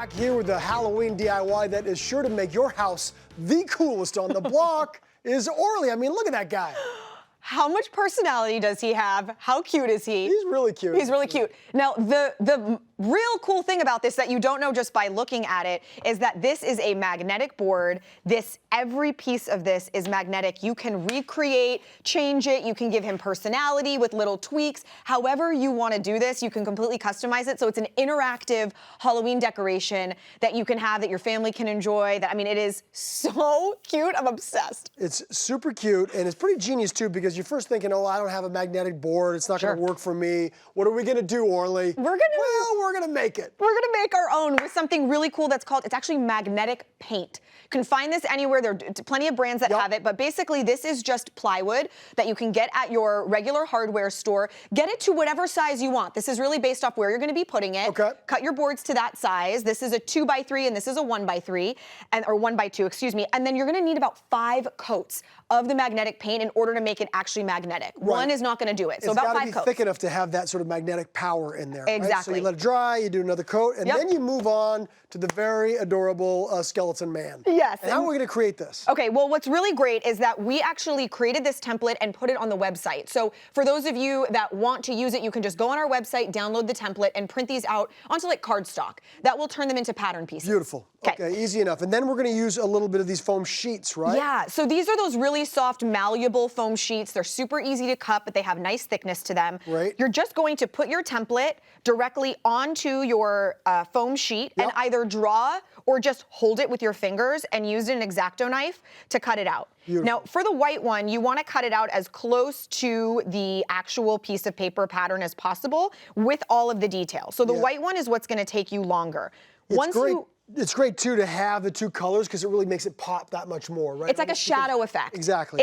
back here with a Halloween DIY that is sure to make your house the coolest on the block is Orly. I mean, look at that guy. How much personality does he have? How cute is he? He's really cute. He's really cute. Now, the real cool thing about this that you don't know just by looking at it is that this is a magnetic board. Every piece of this is magnetic. You can recreate, change it. You can give him personality with little tweaks. However you want to do this, you can completely customize it. So it's an interactive Halloween decoration that you can have, that your family can enjoy. I mean, it is so cute. I'm obsessed. It's super cute, and it's pretty genius too, because you're first thinking, oh, I don't have a magnetic board. It's not going to work for me. What are we going to do, Orly? We're going to make it. We're going to make our own with something really cool that's called, it's actually magnetic paint. You can find this anywhere. There are plenty of brands that have it, but basically this is just plywood that you can get at your regular hardware store. Get it to whatever size you want. This is really based off where you're going to be putting it. Okay. Cut your boards to that size. This is a 2x3 and this is a 1x3, or 1x2, excuse me. And then you're going to need about 5 coats of the magnetic paint in order to make it actually magnetic. Right. One is not going to do it. So about 5 coats. It's got to be thick enough to have that sort of magnetic power in there. Exactly. Right? So you let it dry, you do another coat, and then you move on to the very adorable skeleton man. Yes. And how are we going to create this? Okay, well, what's really great is that we actually created this template and put it on the website. So for those of you that want to use it, you can just go on our website, download the template, and print these out onto like cardstock. That will turn them into pattern pieces. Beautiful. Okay, easy enough. And then we're going to use a little bit of these foam sheets, right? Yeah, so these are those really soft, malleable foam sheets. They're super easy to cut, but they have nice thickness to them. Right. You're just going to put your template directly onto your foam sheet and either draw or just hold it with your fingers and use an X-Acto knife to cut it out. Beautiful. Now, for the white one, you want to cut it out as close to the actual piece of paper pattern as possible with all of the details. So the white one is what's going to take you longer. It's great, too, to have the 2 colors because it really makes it pop that much more, right? It's like a shadow effect. Exactly.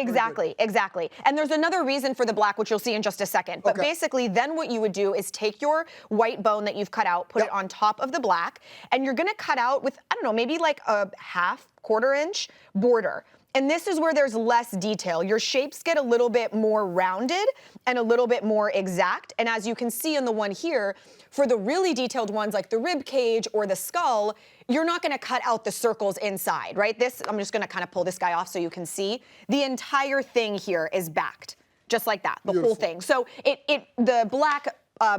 Exactly. And there's another reason for the black, which you'll see in just a second. But basically, then what you would do is take your white bone that you've cut out, put it on top of the black, and you're going to cut out with, I don't know, maybe like a quarter inch border. And this is where there's less detail. Your shapes get a little bit more rounded and a little bit more exact. And as you can see in the one here, for the really detailed ones like the rib cage or the skull, you're not going to cut out the circles inside, right? I'm just going to kind of pull this guy off so you can see. The entire thing here is backed, just like that, the whole thing. So the black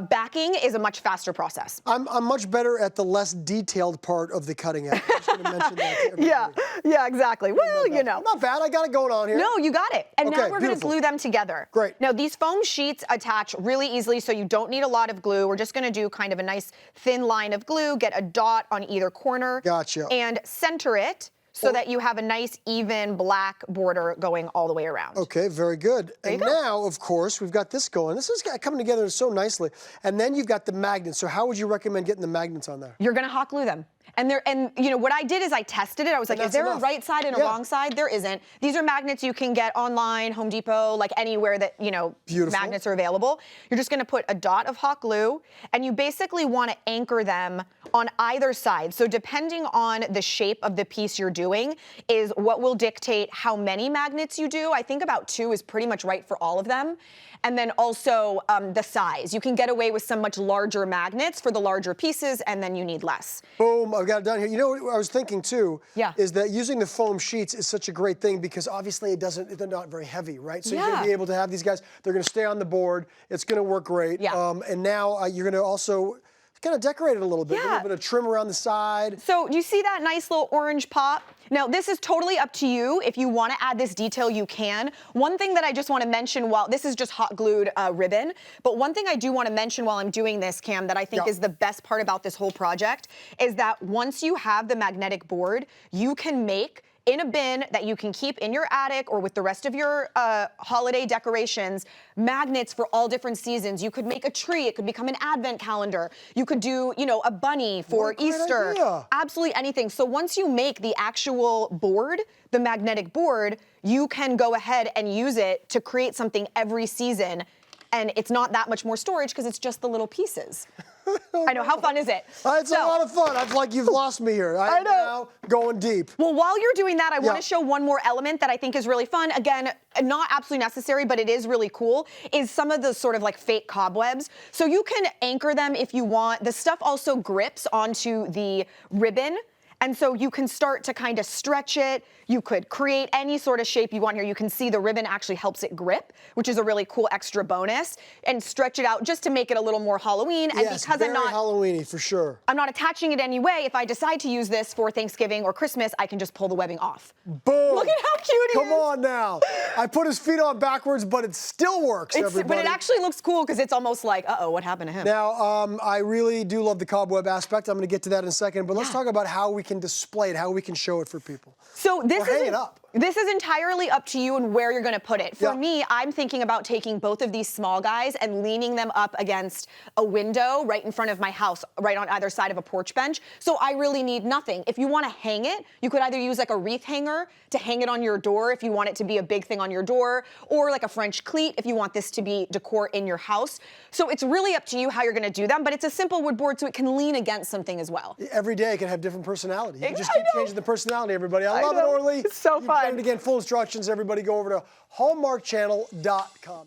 backing is a much faster process. I'm much better at the less detailed part of the cutting out. I'm just going to mention that to everybody. Yeah, exactly. Well, you know. Not bad. I got it going on here. No, you got it. And now we're going to glue them together. Great. Now, these foam sheets attach really easily, so you don't need a lot of glue. We're just going to do kind of a nice thin line of glue, get a dot on either corner. Gotcha. And center it so that you have a nice, even black border going all the way around. Okay, very good. And now, of course, we've got this going. This is coming together so nicely. And then you've got the magnets. So how would you recommend getting the magnets on there? You're going to hot glue them. And you know, what I did is I tested it. I was like, is there a right side and a wrong side? There isn't. These are magnets you can get online, Home Depot, like anywhere that, you know, magnets are available. You're just going to put a dot of hot glue, and you basically want to anchor them on either side. So depending on the shape of the piece you're doing is what will dictate how many magnets you do. I think about 2 is pretty much right for all of them. And then also the size. You can get away with some much larger magnets for the larger pieces, and then you need less. Boom, I've got it done here. You know what I was thinking too? Yeah. Is that using the foam sheets is such a great thing because obviously they're not very heavy, right? So you're going to be able to have these guys, they're going to stay on the board. It's going to work great. Yeah. And now you're going to also kind of decorate it a little bit. A little bit of trim around the side. So you see that nice little orange pop? Now, this is totally up to you. If you want to add this detail, you can. One thing that I just want to mention this is just hot glued ribbon, but one thing I do want to mention while I'm doing this, Cam, that I think is the best part about this whole project is that once you have the magnetic board, you can make in a bin that you can keep in your attic or with the rest of your holiday decorations, magnets for all different seasons. You could make a tree. It could become an advent calendar. You could do, you know, a bunny for Easter. Idea. Absolutely anything. So once you make the actual board, the magnetic board, you can go ahead and use it to create something every season. And it's not that much more storage because it's just the little pieces. I know, how fun is it? It's a lot of fun. I feel like you've lost me here. I'm now going deep. Well, while you're doing that, I want to show one more element that I think is really fun. Again, not absolutely necessary, but it is really cool, is some of the sort of like fake cobwebs. So you can anchor them if you want. The stuff also grips onto the ribbon. And so you can start to kind of stretch it. You could create any sort of shape you want here. You can see the ribbon actually helps it grip, which is a really cool extra bonus, and stretch it out just to make it a little more Halloween. And Yes, because very I'm not Halloween-y for sure. I'm not attaching it anyway. If I decide to use this for Thanksgiving or Christmas, I can just pull the webbing off. Boom. Look at how cute he is. Come on now. I put his feet on backwards, but it still works, everybody. But it actually looks cool because it's almost like, uh-oh, what happened to him? Now, I really do love the cobweb aspect. I'm going to get to that in a second, but let's talk about how we can display it, how we can show it for people. So this hang it up. This is entirely up to you and where you're going to put it. For me, I'm thinking about taking both of these small guys and leaning them up against a window right in front of my house, right on either side of a porch bench. So I really need nothing. If you want to hang it, you could either use like a wreath hanger to hang it on your door if you want it to be a big thing on your door, or like a French cleat if you want this to be decor in your house. So it's really up to you how you're going to do them, but it's a simple wood board so it can lean against something as well. Every day it can have different personality. You can just keep changing the personality, everybody. I love it, Orly. It's so fun. And again, full instructions, everybody go over to hallmarkchannel.com.